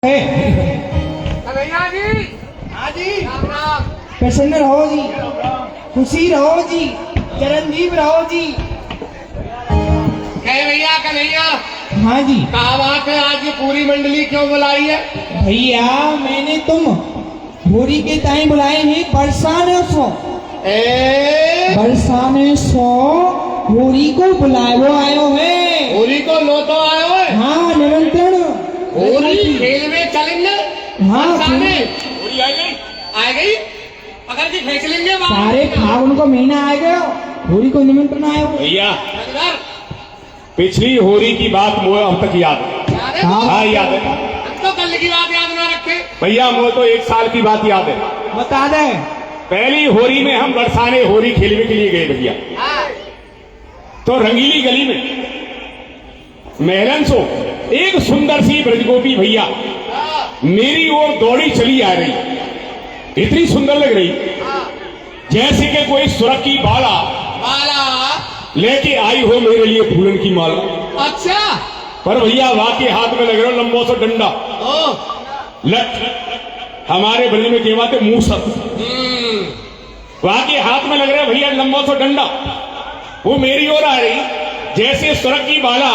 कन्हैया जी। हाँ जी, राम राम। प्रसन्न रहो जी, खुशी रहो जी, चिरंजीव रहो जी। कहे भैया कन्हैया, हाँ जी कहा बात है, आज ये पूरी मंडली क्यों बुलाई है? भैया, मैंने तुम होरी के ताई बुलाए हैं बरसाने सो होरी को बुलाए वो आयो है। होली को लो तो आयो है। हाँ, निमंत्रण होली खेल में चलेंगे। हाँ, बरसाने होली आ गई पकड़ के खींच लेंगे बाहर। सारे फागुन को महीना आ गया, होरी को निमंत्रण आयो। भैया, नगदर, पिछली होली की बात मुझे अब तक याद है। याद है? हाँ याद है हम तो कल की बात याद ना रखे। भैया, मुझे तो 1 साल की बात याद है। बता दे। पहली होली में हम बरसाने होली खेलने के लिए गए भैया। हाँ, तो रंगीली गली में मेहरन सो एक सुंदर सी ब्रजगोपी भैया मेरी ओर दौड़ी चली आ रही। इतनी सुंदर लग रही जैसे कि कोई सुरख की बाला बाला। लेके आई हो मेरे लिए फूलन की माला। अच्छा। पर भैया वहां के हाथ में लग रहा लंबो सा डंडा। ओ, लट हमारे ब्रज में कहवाते मूसक। वहां के हाथ में लग रहा है भैया लंबा सा डंडा। वो मेरी ओर आ रही जैसे सुरख की बाला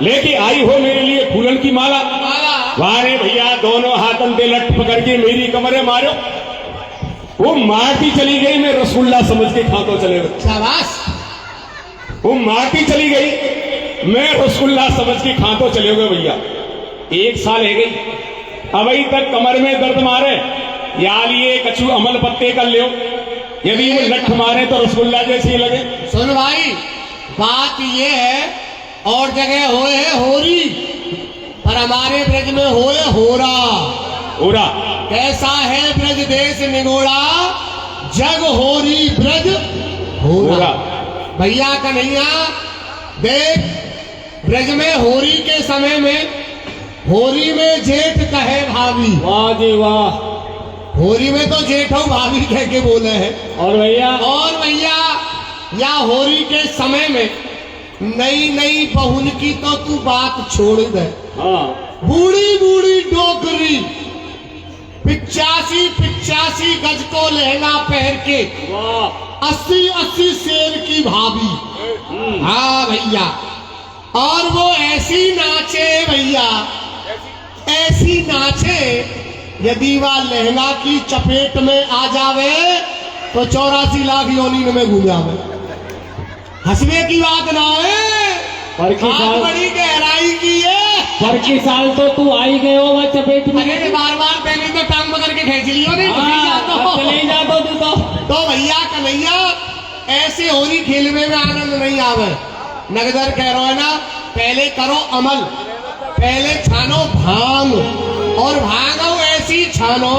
लेके आई हो मेरे लिए फूलन की माला। बाला। वारे भैया, दोनों हाथन पे लट पकड़ के मेरी कमरे मारो। वो मारती चली गई, मैं रसगुल्ला समझ के खातो चले गए। शाबाश। वो मारती चली गई, मैं रसगुल्ला समझ के खातो चले गए भैया। 1 साल है गई, अभी तक कमर में दर्द मारे। या लिए कछु अमल पत्ते कर लियो, यदि वो लठ मारे तो रसगुल्ला जैसे ही लगे। सुन भाई, बात ये है और जगह होए है होरी, पर हमारे ब्रज में होए होरा। होरा कैसा है ब्रज देश निगोड़ा, जग होरी ब्रज होरा। होरा। भैया कन्हैया देख, ब्रज में होरी के समय में होरी में जेठ कहे भाभी। वाह जी वाह। होरी में तो जेठ हो भाभी कह के बोले हैं। और भैया, और भैया, या होरी के समय में नई नई बहुन की तो तू बात छोड़ दे। हाँ, बूढ़ी बूढ़ी डोकरी 85 गज को लहंगा पहन के वाह। 80 शेर की भाभी। हाँ भैया, और वो ऐसी नाचे भैया, ऐसी नाचे, यदि वह लहंगा की चपेट में आ जावे तो 84 लाख योनि में घूमावे। हंसने की बात ना है, पर की बात साल, बड़ी गहराई की है। पर की साल तो तू आई गए हो वह चपेट में। अरे बार बार पहले तो टांग पकड़ के खींच लियो नहीं। चले जा तो तू तो भैया कन्हैया, ऐसे होली खेलने में आनंद नहीं आवे। नगदर कह रहा है ना, पहले करो अमल, पहले छानो भांग, और भांगो ऐसी छानो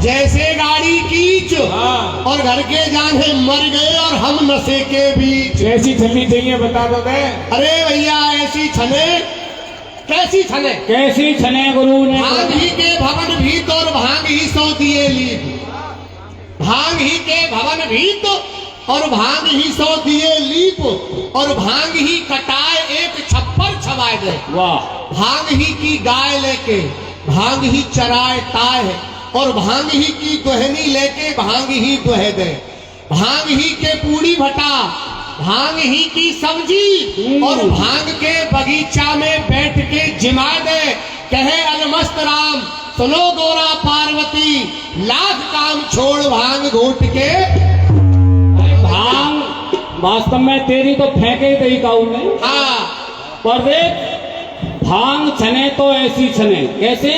जैसे गाड़ी कीच। हाँ। और घर के जाने मर गए और हम नशे के बीच। कैसी छनी चाहिए बता दो मैं। अरे भैया, ऐसी छने, कैसी छने? कैसी छने गुरु ने? भांग ही के भवन भीत और भांग ही सो दिए लीप। भांग ही के भवन भीत और भांग ही सो दिए लीप, और भांग ही कटाए एक छप्पर छवाए दे। वाह। भांग ही की गाय लेके भांग ही चराए ताय, और भांग ही की दुहनी लेके भांग ही दुह दे। भांग ही के पूड़ी भटा, भांग ही की सब्जी, और भांग के बगीचा में बैठ के जिमा दे। कहे अलमस्त राम, सुनो गोरा पार्वती, लाख काम छोड़ भांग घोट के। भांग वास्तव में तेरी तो फेंके गई काऊ में। हाँ, पर देख, भांग छने तो ऐसी छने। कैसे?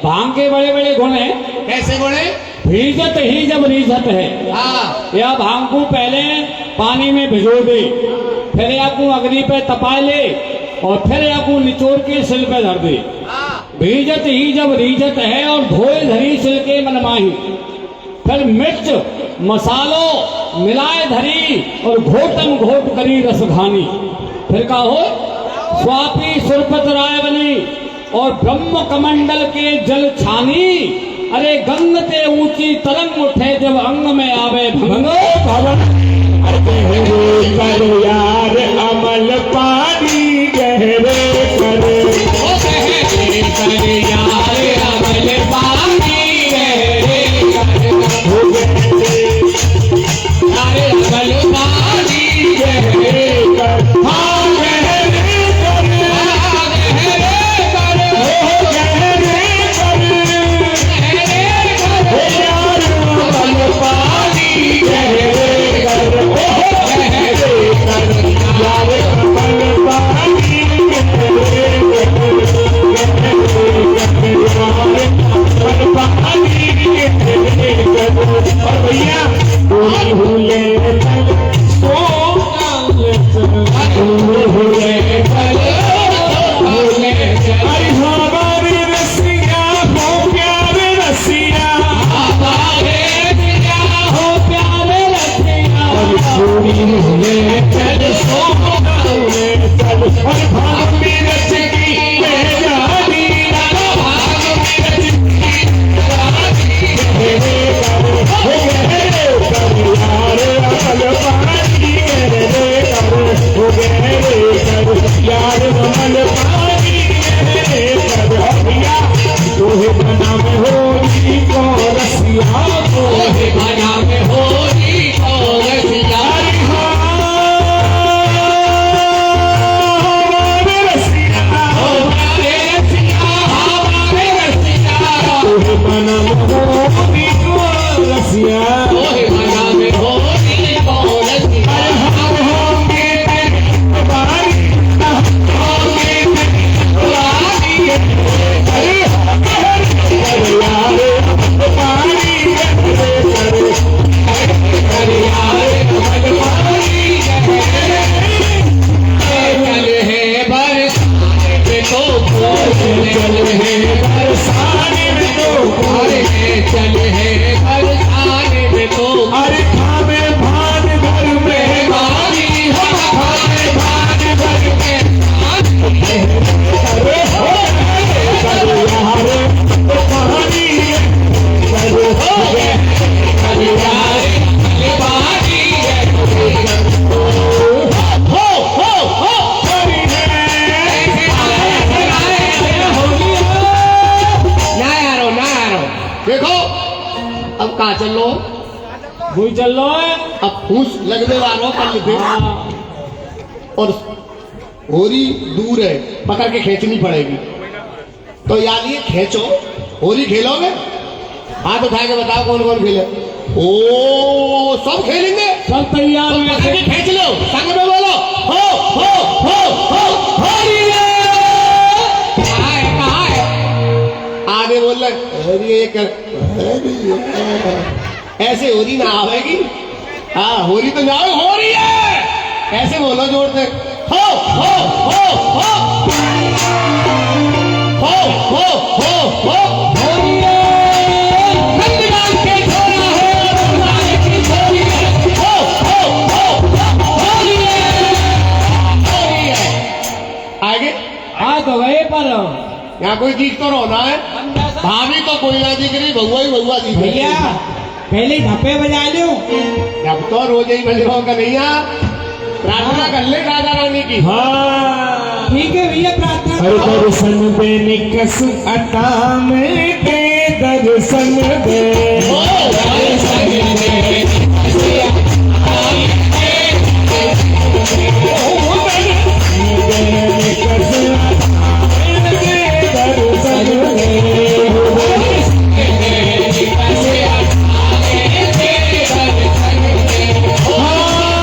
भांग के बड़े बड़े गुण हैं। कैसे बोले? रीजत ही जब रीजत है। हाँ, या भांग को पहले पानी में भिगो दे, फिर या को अग्नि पे तपा ले, और फिर या को निचोड़ के सिल पे धर दे। भीजत ही जब रीजत है, और धोए धरी सिल के मनमाही। फिर मिर्च मसालो मिलाए धरी, और घोटम घोट करी रसघानी। फिर का हो स्वापी सुरपत राय बनी, और ब्रह्म कमंडल के जल छानी। अरे गंग ते ऊंची तरंग उठे, जब अंग में आवे भंगो भवन। करो यार अमल पानी गहरे करे, ओ गहरे करे यार अब कहाँ चल लो? वही चल रहा है। अब फूस लगने वालों कर लेते और होरी दूर है, पकड़ के खींचनी पड़ेगी। तो यार ये खींचो, होरी खेलोगे? हाथ उठा के बताओ कौन कौन खेले? ओ सब खेलेंगे, सब तैयार तो हैं। पकड़ के खींच लो, संग में बोलो हो होरी कहाँ है? आगे बोल रहे ये कर ऐसे होरी ना आवेगी। हाँ होरी तो जाओ, होरी है ऐसे बोलो जोर से हो हो हो हो हो हो हो हो होरी है। नंदलाल के छोरा है, बुलाने की छोरी है। हो हो हो होरी है। आगे हाँ तो गए पर यहाँ कोई चीज तो रोना है। भाभी तो कोई ना दिख रही, बहुआ ही बहुआ दिख रही। भैया पहले धप्पे बजा लो। अब तो रोज ही बजवाओ कन्हैया, प्रार्थना कर ले राजा रानी की। हाँ ठीक है भैया, प्रार्थना हर करो। दर्शन दे निकस अता में के दर्शन दे ओ, दर्शन दे। निकस अता में के दर्शन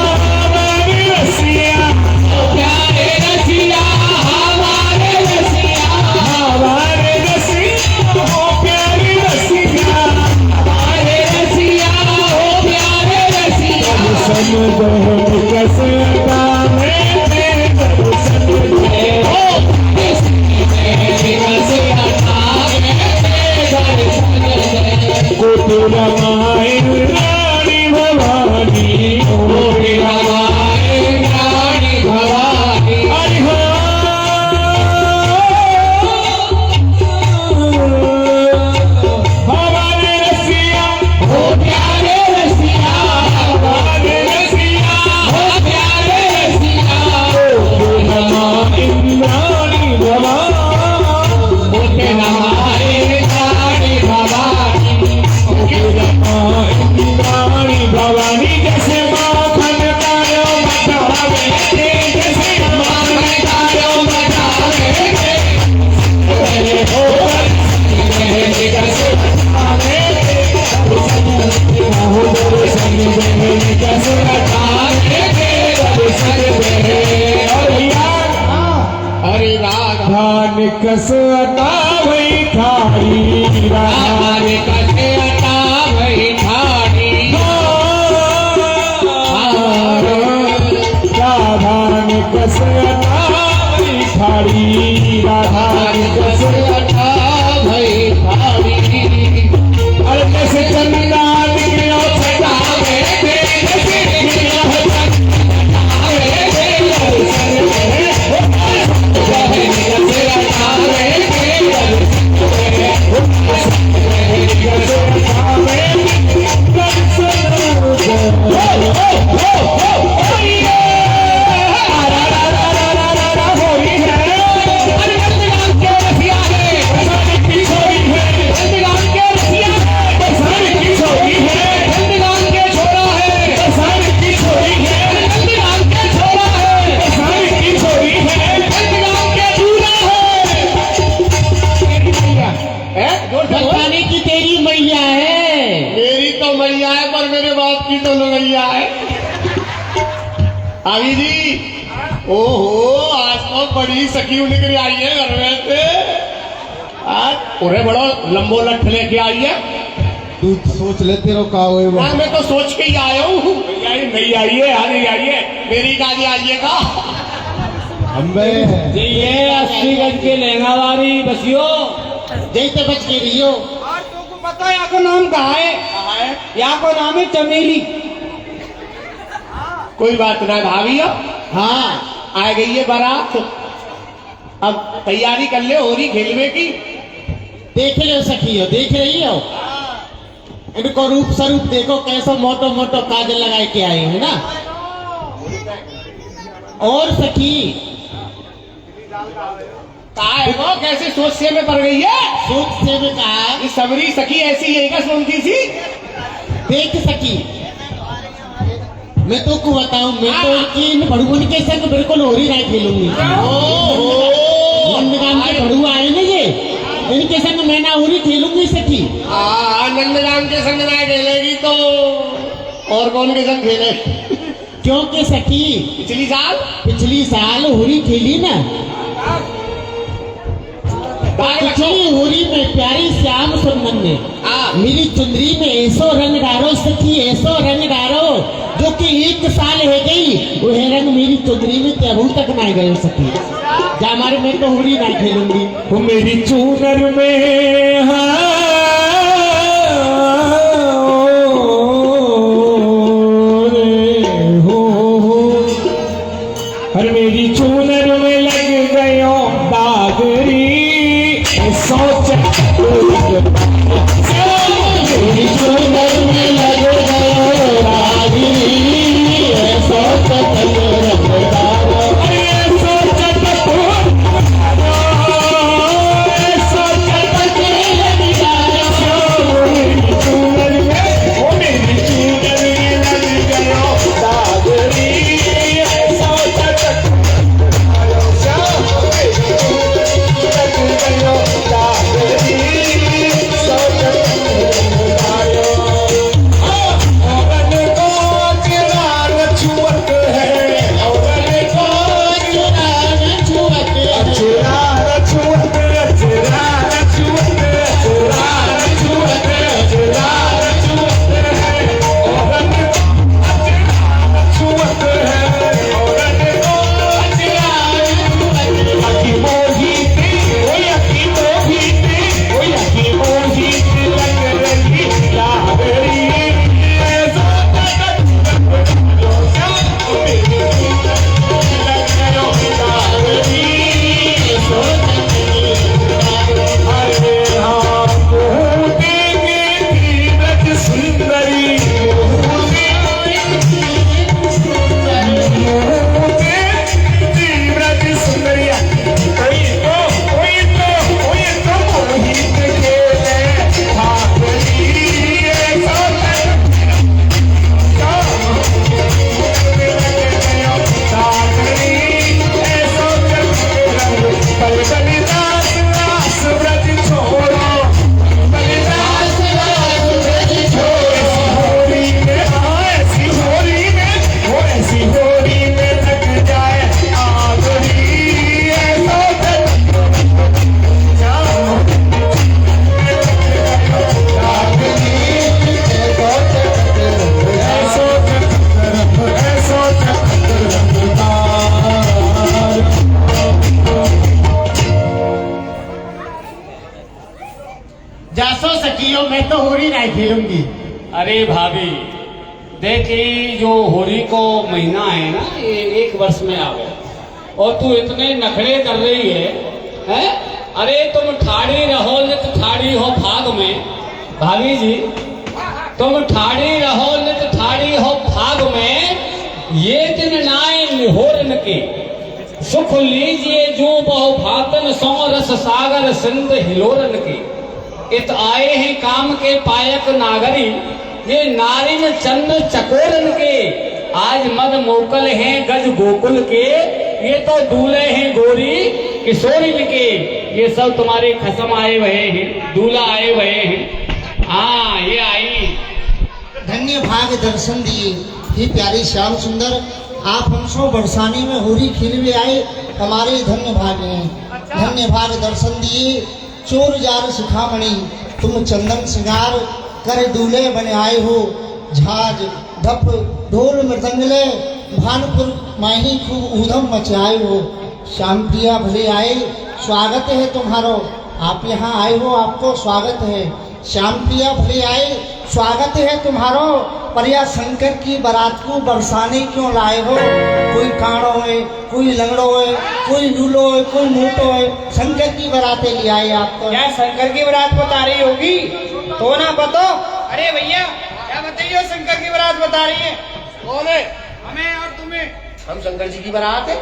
हमारे रसिया प्यारे रसिया हमारे रसिया, हमारे रसिया हो प्यारी रसिया हमारे रसिया हो प्यारे रसिया। दर्शन दे निकस अता में के दर्शन दे ओ, रसिया गोपी रमाई रानी भवानी गोपी हमारे रानी भवानी। हरि हो हमारे रसिया हो प्यारे रसिया, हमारे रसिया हो प्यारे रसिया। गोपी रमाई रानी भवानी बोले हमारे रानी भवानी। गोपी रमाई रानी भवानी जैसे माखन कायो मठावे जैसे माखन कायो मठावे हो हरे राधा धान कस अता वही थारी हमारे कटे अटा वही ठाड़ी। धान कस अता वही थारी राधा कस अटा वही ठाड़ी। अरे कैसे चंदा निकलो छटावे कैसे निकलो बताने की तेरी मैया है। मेरी तो मैया है पर मेरे बाप की तो लुगैया है। अभी जी ओहो आज तो बड़ी सखी निकल आई है घर में से। आज उन्हें बड़ा लंबो लठ लेके आई है। तू सोच लेते रहो का हुए हाँ, मैं तो सोच के ही आया हूँ। नहीं आइए आ नहीं आइए मेरी गाड़ी आइएगा। हमें ये 80 गज के लहंगा वाली बसियो। जैसे बच के रहियो। और तुमको पता है यहाँ का नाम कहाँ है? यहाँ का नाम है चमेली। कोई बात ना भाभी हो। हाँ आ गई है बारात, अब तैयारी कर ले होरी खेलने की। देख लो सखी हो, देख रही हो इनको रूप स्वरूप देखो कैसा मोटो मोटो काजल लगाए के आए है ना। और सखी कहा है वो कैसे सोच से में पड़ गई है। सोच से भी कहा ये सबरी सखी ऐसी है क्या सुनती सी। देख सकी। मैं तो को बताऊं, मैं तो इन भड़ुअन के संग बिल्कुल होरी नहीं खेलूंगी। नंदगाम के भड़ुआ आए ना ये, इनके संग मैं ना होरी खेलूंगी सखी। नंदराम के संग ना खेलेगी तो और कौन के संग खेले? क्योंकि सखी पिछली साल होरी खेली ना, पिछली होरी में प्यारी श्याम सुंदर ने मेरी चुंदरी में ऐसो रंग डारो सखी, ऐसो रंग डारो जो कि 1 साल है गई वह रंग मेरी चुंदरी में अभी तक नहीं गए सखी। जा हमारे मैं तो होरी नहीं खेलूंगी। वो मेरी चूनर में हर मेरी चूनर में लग गयो दागरी सोच, मेरी चूनर में लग गयो दागरी सोच जासो सखियो मैं तो होरी नहीं खेलूंगी। अरे भाभी देखी जो होली को महीना है ना ये 1 वर्ष में आ गया और तू इतने नखरे कर रही है, हैं? अरे तुम ठाड़ी रहो नित ठाड़ी हो भाग में, भाभी जी तुम ठाड़ी रहो नित ठाड़ी हो भाग में, ये दिन नाय निहोरन के सुख लीजिए जो बहु भातन सो रस सागर सिंध हिलोरन के। इत आए हैं काम के पायक नागरी, ये नारिन चंद चकोरन के, आज मद मोकल हैं गज गोकुल के, ये तो दूल्हे हैं गोरी किशोरिन के। ये सब तुम्हारे खसम आए हुए हैं, दूल्हा आए हुए हैं। हाँ ये आई। धन्य भाग दर्शन दिए ही प्यारी श्याम सुंदर, आप हमसो बरसाने में होरी खिलवे आए, हमारे धन्य भाग हैं। धन्य भाग दर्शन दिए चोर जार सुखामणि, तुम चंदन श्रृंगार कर दूल्हे बने आए हो, झाज धप ढोल मृदंगले भानपुर माही खूब ऊधम मचाए हो। श्याम प्रिया भले आए, स्वागत है तुम्हारो, आप यहाँ आए हो आपको स्वागत है। श्याम प्रिया भले आए, स्वागत है तुम्हारो, परिया शंकर की बारात को बरसाने क्यों लाए हो। कोई कांडो है, कोई लंगड़ो है, कोई लूलो है, कोई मोटो है, शंकर की बारातें ले आए आप तो। क्या शंकर की बारात बता रही होगी तो ना बताओ। अरे भैया क्या बताइए, शंकर की बारात बता रही है। कौन है? हमें और तुम्हें। हम शंकर जी की बारात है।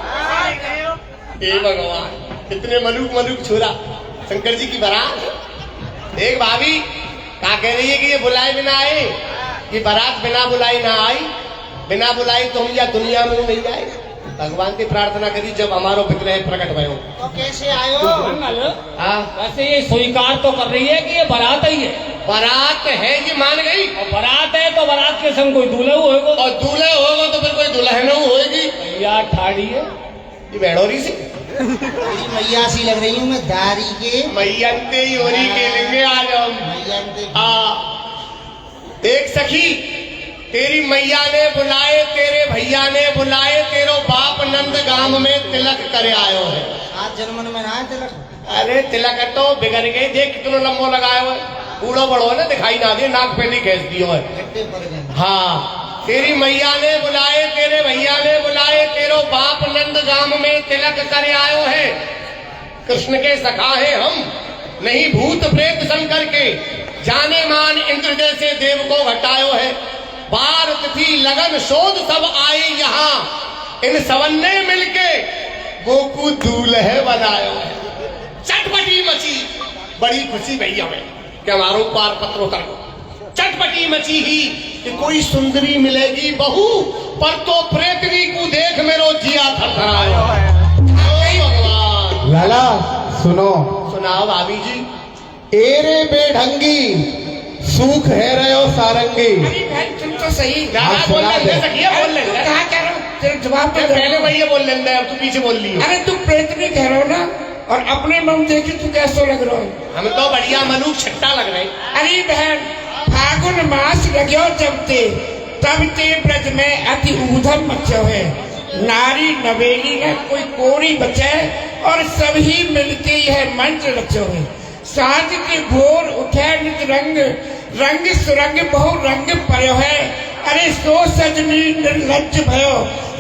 हे भगवान, इतने मलूक छोरा शंकर जी की बारात। एक भाभी क्या कह रही है कि ये बुलाए बिना आए, कि बारात बिना बुलाई ना आई, बिना बुलाई तो हम या दुनिया में नहीं आए। भगवान की प्रार्थना करी जब हमारो विग्रह प्रकट भयो। तो कैसे आयो? हाँ वैसे ये स्वीकार तो कर रही है कि ये बारात ही है। बारात है ये मान गई, और बारात है तो बारात के संग कोई दूल्हा होगा, और दूल्हे होगा तो फिर कोई दुल्हन होगी। या ठाड़ी है ये बेड़ोरी से तेरी मैया सी लग रही हूँ मैं, दारी के मैयंते ही होरी के लेंगे आज हम। मैया ने एक सखी तेरी मैया ने बुलाए, तेरे भैया ने बुलाए, तेरो बाप नंद गांव में तिलक करे आयो है। आज जन्मन में ना तिलक। अरे तिलक तो बिगड़ गई, देख कितना लंबो लगायो है, बूढ़ो बड़ो है ना, दिखाई ना दे, नाक पे नहीं खींच दियो है। गड्ढे पर गए। हाँ तेरी मैया ने बुलाए, तेरे भैया ने बुलाए, तेरो बाप नंद गांव में तिलक करे आयो है। कृष्ण के सखा है हम, नहीं भूत प्रेत शंकर के, जाने मान इंद्र जैसे देव को घटायो है। बार तिथि लगन शोध सब आए यहाँ, इन सवन्ने मिलके गोकू दूल्हे बनायो है। चटपटी मची बड़ी खुशी भई हमें कि हमारो पार पत्रो कर दो। चटपटी मची ही कि कोई सुंदरी मिलेगी बहू, पर तो प्रेतनी को देख मेरो जिया थरथरायो है। भगवान लाला सुनो, सुनाओ भाभी जी। एरे बेढंगी सूख है रहो सारंगी। अरे भाई तुम तो सही दादा बोल लेंगे, सखिया बोल लेंगे। कहा कह रहा हूँ, तेरा जवाब तो पहले भैया बोल लेंगे, अब तू पीछे बोल लियो। अरे तू प्रेतनी कह रहा हो ना, और अपने मन देखी तू कैसो लग रहा है। हम तो बढ़िया मनुख छट्टा लग रहे। अरे बहन फागुन मास लग्यो जब ते, तब ते ब्रज में अति ऊधम मचो है। नारी नवेली न कोई कोरी बचे, और सभी मिलके यह मंच रचो है। साँझ के भोर उठे नित रंग, रंग सुरंग बहु रंग पयो है। अरे सो सजनी निर्लज्ज भयो,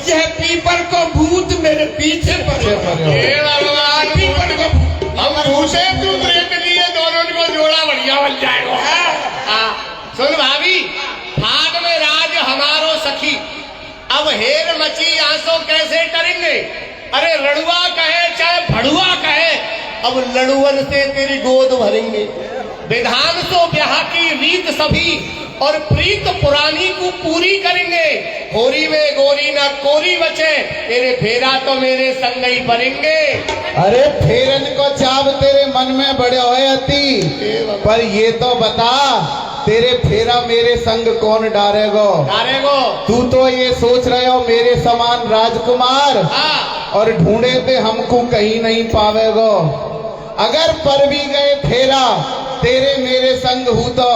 यह पीपर को भूत मेरे पीछे पड़ो। हे भगवान, पीपर को हम पूछे तू प्रेत लिए, दोनों को जोड़ा बढ़िया बन जाएगा। सुन भाभी, फाग में राज हमारो सखी, अब हेर मची आंसू कैसे टरेंगे। अरे रड़ुआ कहे चाहे भड़ुआ कहे, अब लड़ुअन से तेरी गोद भरेंगे। विधान सो ब्याह की रीत सभी, और प्रीत पुरानी को पूरी करेंगे। होरी में गोरी ना कोरी बचे, तेरे फेरा तो मेरे संग ही पड़ेंगे। अरे फेरन को चाव तेरे मन में बड़े होए अति, पर ये तो बता तेरे फेरा मेरे संग कौन डारेगो। डारेगो तू तो ये सोच रहे हो मेरे समान राजकुमार, हाँ। और ढूंढे पे हमको कहीं नहीं पावेगो। अगर पर भी गए फेरा तेरे मेरे संग हूँ, तो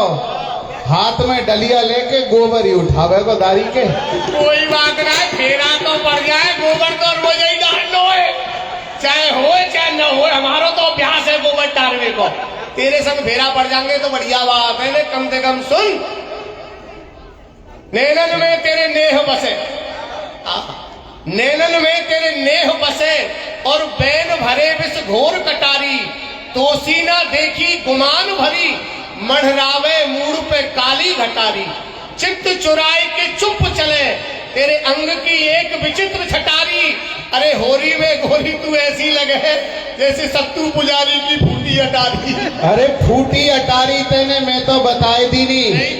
हाथ में डलिया लेके गोबर ही उठावेगो दारी के। कोई बात ना, फेरा तो पड़ जाए, गोबर तो रोज ही डालना है, चाहे हो चाहे न हो, हमारो तो अभ्यास है गोबर डालने को। तेरे संग फेरा पड़ जाएंगे तो बढ़िया बात है। कम से कम सुन, नैनन में तेरे नेह बसे, नैनन में तेरे नेह बसे, और बैन भरे विष घोर कटारी, तोसी ना देखी गुमान भरी, मढ़रावे मूड पे काली घटारी, चित्त चुराए के चुप चले, तेरे अंग की एक विचित्र छटारी। अरे होरी में गोरी तू ऐसी लगे जैसे सत्तू पुजारी की फूटी अटारी। अरे फूटी अटारी तेने मैं तो बताए दी नहीं,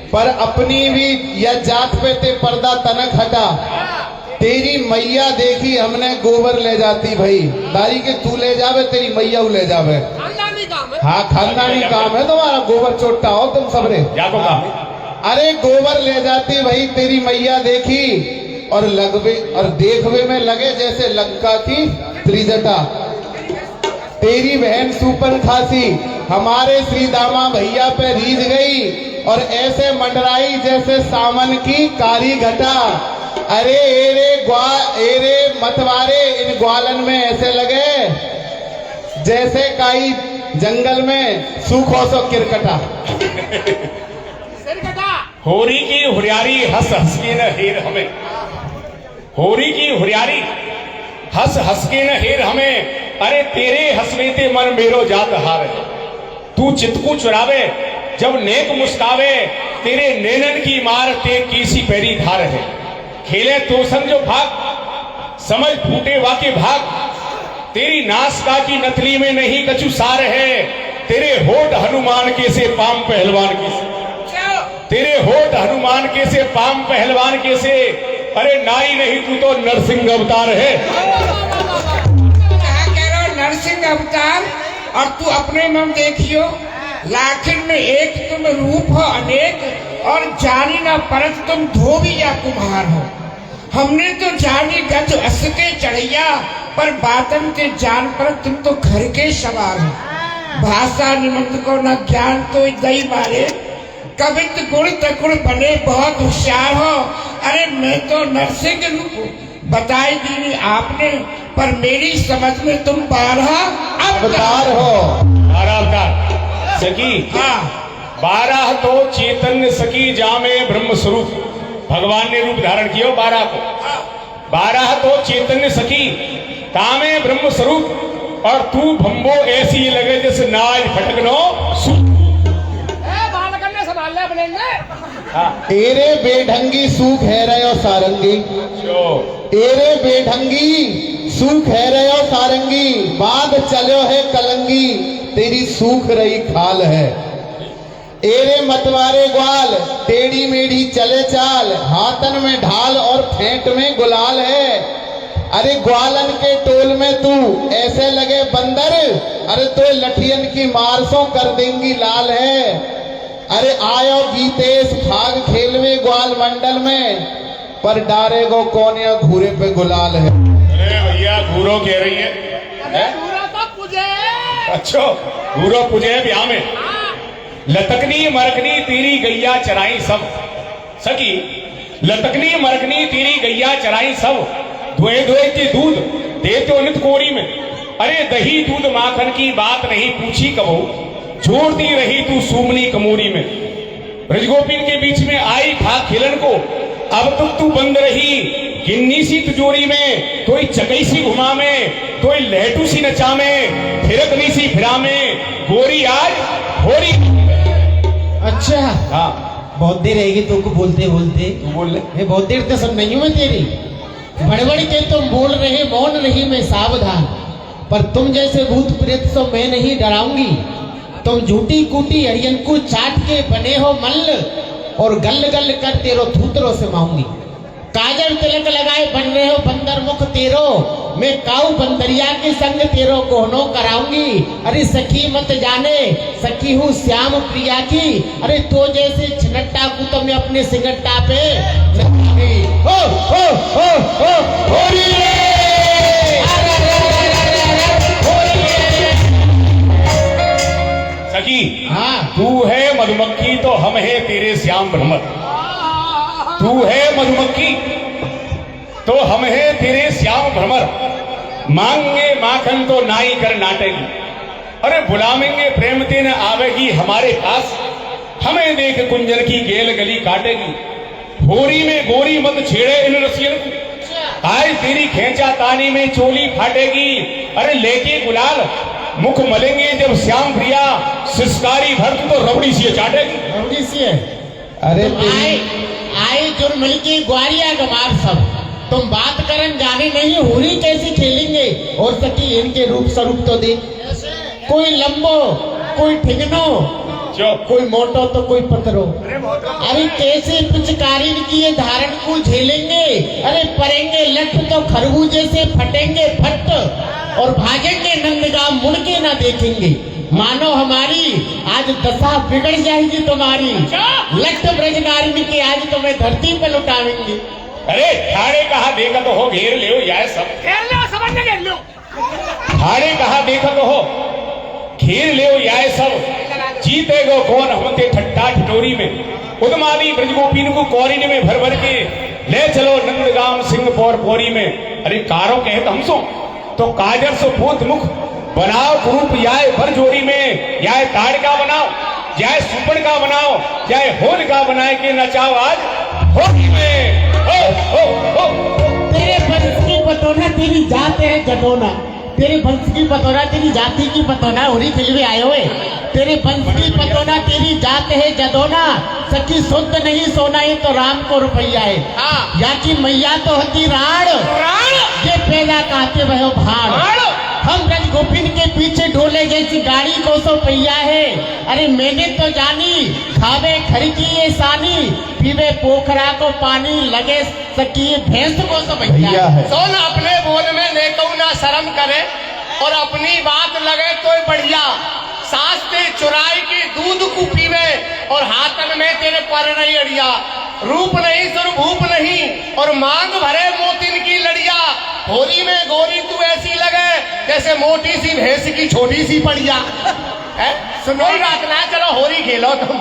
पर अपनी भी या जात पे ते पर्दा तनक हटा। तेरी मैया देखी हमने गोबर ले जाती भाई, दारी के तू ले जावे, तेरी मैया ले जावे। खानदानी काम है। हाँ खानदानी काम है तुम्हारा, गोबर चोटता हो तुम सबरे। अरे गोबर ले जाती भाई, तेरी मैया देखी और लगवे और देखवे में लगे जैसे लंका की त्रिजटा। तेरी बहन सुपन खासी हमारे श्री दामा भैया पे रीझ गई, और ऐसे मंडराई जैसे सावन की काली घटा। अरे एरे मतवारे, इन ग्वालन में ऐसे लगे जैसे काई जंगल में सूखो सो किरकटा। होरी की हुरियारी हंस हंस के न हेर हमें, होरी की हुरियारी हंस हंस के न हेर हमें। अरे तेरे हंसने ते मन मेरो जात हार है, तू चितकू चुरावे जब नेक मुस्कावे, तेरे नैनन की मार ते किसी पैरी धार है। खेले तो समझो भाग, समझ फूटे वाके भाग, तेरी नासका की नथली में नहीं कछु सार है, तेरे होठ हनुमान के से पाम पहलवान की से। तेरे होठ हनुमान के से, पाम पहलवान के से, अरे नाई नहीं तू तो नरसिंह अवतार है। कहा कह रहा हो नरसिंह अवतार, और तू अपने मन देखियो, लाखिर में एक तुम रूप हो अनेक, और जानी ना परत तुम धोबी या कुम्हार हो। हमने तो जानी गज अस के चढ़ैया, पर बातन के जान पर तुम तो घर के सवार हो। भाषा निमंत को न ज्ञान तो दई मारे, कवित गुण तकुण बने बहुत होशियार हो। अरे मैं तो नरसिंह रूप बताई दी आपने, पर मेरी समझ में तुम 12 अवतार हो। 12 अवतार सखी, हाँ 12 तो चैतन्य सखी जामे ब्रह्म स्वरूप, भगवान ने रूप धारण किया 12 को। 12 तो चैतन्य सखी तामे ब्रह्म स्वरूप, और तू भंबो ऐसी लगे जैसे नाज फटकनो तेरे बेढंगी सूख है रहे सारंगी, तेरे बेढंगी सूख है रहे सारंगी, बाद चलो है कलंगी, तेरी सूख रही खाल है। एरे मतवारे ग्वाल, टेढ़ी मेढ़ी चले चाल, हाथन में ढाल और फेंट में गुलाल है। अरे ग्वालन के टोल में तू ऐसे लगे बंदर, अरे तो लठियन की मारसों कर देंगी लाल है। अरे आयो गीतेश भाग खेल में ग्वाल मंडल में, पर डारे गो कौन या घूरे पे गुलाल है। अरे भैया घूरो कह रही है? अच्छा घूरो पुजे ब्याह में, लतकनी मरकनी तेरी गैया चराई सब सकी, लतकनी मरकनी तेरी गैया चराई सब, धोए धोए के दूध देते नित कोरी में। अरे दही दूध माखन की बात नहीं पूछी कबो, छोड़ती रही तू सूमनी कमोरी में। ब्रजगोपिन के बीच में आई था खेलन को, अब तक तू बंद रही गिन्नी सी तिजोरी में, कोई चकई सी घुमा में, कोई लहटू सी नचा में, फिरकनी सी फिरा में, गोरी आज होरी। अच्छा हाँ बहुत देर रहेगी तुमको बोलते बोलते, तू बोल ले। मैं बहुत देर तक सुन नहीं हूं मैं तेरी। बड़बड़ के तुम बोल रहे मौन रही मैं सावधान, पर तुम जैसे भूत प्रेत तो मैं नहीं डराऊंगी। तुम झूठी कूटी हरियन को चाट के बने हो मल्ल, और गल गल कर तेरो थूतरों से माऊंगी। काजल तिलक लगाए बन रहे हो बंदर मुख तेरो, मैं काऊ बंदरिया के संग तेरो कोहनो कराऊंगी। अरे सखी मत जाने सखी हूँ श्याम प्रिया की, अरे तो जैसे छिनट्टा को तो मैं अपने सिगट्टा पे हो हो हो हो होरी सखी हाँ तू है मधुमक्खी तो हम है तेरे श्याम भ्रमर, तू है मधुमक्खी तो हम है तेरे श्याम भ्रमर, मांगे माखन तो नाई कर नाटेगी, अरे बुलावेंगे प्रेम तेन आवेगी हमारे पास, हमें देख कुंजन की गेल गली काटेगी। होरी में गोरी मत छेड़े इन रसियन को, आज तेरी खेचा तानी में चोली फाटेगी, अरे लेके गुलाल मुख मलेंगे जब श्याम प्रिया, सिस्कारी भर तू तो रबड़ी सी चाटेगी। रबड़ी सी है। अरे आए आए जो मिलके ग्वारिया गमार सब, तुम बात करन जाने नहीं होली कैसे खेलेंगे। और सकी इनके रूप स्वरूप तो देख, कोई लंबो कोई ठिगनो, कोई मोटो तो कोई पतरो, अरे कैसे पिचकारी की ये धारण को झेलेंगे। अरे परेंगे लठ तो खरबूजे से फटेंगे फट, और भागेंगे नंदगांव मुड़ के ना देखेंगे। मानो हमारी आज दशा बिगड़ जाएगी तुम्हारी, लट ब्रजनारिणी की आज तुम्हें धरती पर लुटावेंगे। अरे ठाड़े कहा देखा तो हो, घेर ले यार सब घेर लो, समझ में घेर लो। ठाड़े कहा देखा तो हो, घेर ले यार सब, जीतेगो कौन हमते ठट्टा ठिठोरी में। उदमादी ब्रजगोपीन को कौरिन में भर भर के ले चलो नंदगाम सिंहपुर पोरी में। अरे कारो कहत हमसो तो काजर सो भूत मुख बनाओ ग्रुप, याय भर जोड़ी में, याय ताड़ का बनाओ, याय सुपड़ का बनाओ, याय होल का बनाए के नचाओ आज होली में। हो हो हो तेरे वंश की बतौना तेरी जात है जदोना, तेरे वंश की बतौना तेरी जाति की बतौना, होली फिल्मे आए हुए। तेरे वंश की बतौना तेरी जात है जदोना, सखी शुद्ध नहीं सोना ये तो राम को रुपया है। या की मैया तो होती राण, ये पैदा कहते वह भाड़। हम रज गोपिन के पीछे डोले जैसी गाड़ी को सो पहिया है। अरे मैंने तो जानी खावे खर की ये सानी, पीवे पोखरा को पानी, लगे सकी भैंस को सो भैया है। सुन अपने बोल में नेकऊ ना शर्म करे और अपनी बात लगे तो बढ़िया। सास ते चुराई की दूध को पीवे और हाथन में तेरे पर नहीं अड़िया। रूप नहीं सुरभूप नहीं और मांग भरे मोतिन की लड़िया। होली में गोरी तू ऐसी लगे जैसे मोटी सी भैंस की छोटी सी पड़िया। सुनो रात ना, चलो होली खेलो तुम।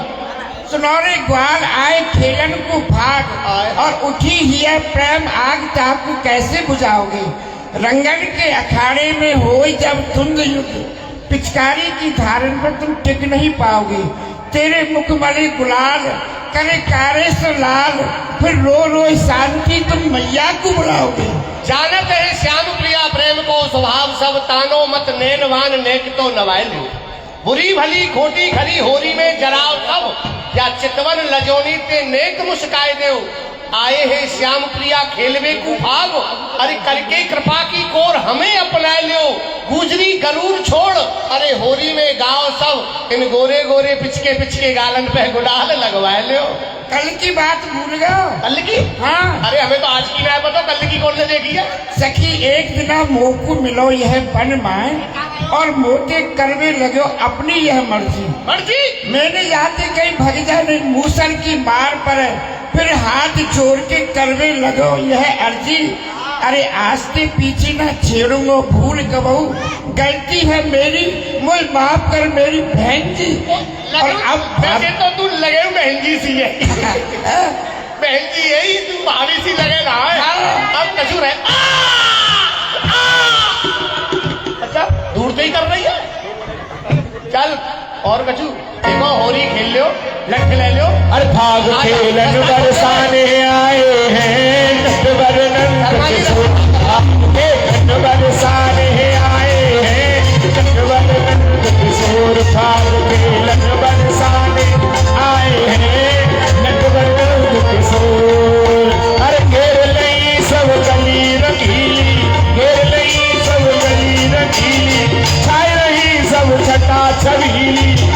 सुनौरे ग्वाल आए खेलन को भाग और उठी ही है प्रेम आग, ताकू कैसे बुझाओगे। रंगन के अखाड़े में हो जब धुंध युद्ध, पिचकारी की धारण पर तुम टिक नहीं पाओगे। तेरे मुख मले गुलाल करे कारे से लाल, फिर रो रो शांति तुम मैया को बुलाओगे। जानत है श्याम प्रिया प्रेम को स्वभाव सब, तानो मत नैनवान नेक तो नवाए लो। बुरी भली खोटी खरी होरी में जराव सब, या चितवन लजोनी ते नेक मुस्काए देव। आए हैं श्याम प्रिया खेलवे को भाग, अरे करके कृपा की कोर हमें अपना लियो। गुजरी गरूर छोड़ अरे होरी में गाँव सब, इन गोरे गोरे पिचके पिचके गालन पे गुलाल लगवाए लियो। कल की बात भूल गए? कल की? हाँ। अरे हमें तो आज की ना पता, कल की कौन से देखी है? सखी एक दिना मोकू मिलो यह बन माए, और मोते करवे लगो अपनी यह मर्जी। मर्जी? मैंने जाते कहीं भग जाने मूसल की मार पर, फिर हाथ जोड़ के करवे लगो यह अर्जी। अरे आस्ते पीछे ना छेड़ूंगो भूल कबहू, गलती है मेरी मुझे माफ कर मेरी बहन जी। और अब वैसे तो तू लगे बहन जी सी है। बहन जी यही तू भाभी सी लगे ना है। अब कसूर है। अच्छा दूर से ही कर रही है। चल और कचू देखो होरी खेल लो, लट ले लो। अरे भाग खेलन बरसाने आए हैं, नटवर नंद किशोर बरसाने आए हैं, नटवर नंद किशोर। भाग खेलन बरसाने आए हैं, नटवर नंद किशोर। अरे घेर लई सब गली रंगीली, घेर लई सब गली रंगीली, छाई रही सब छटा छबीली।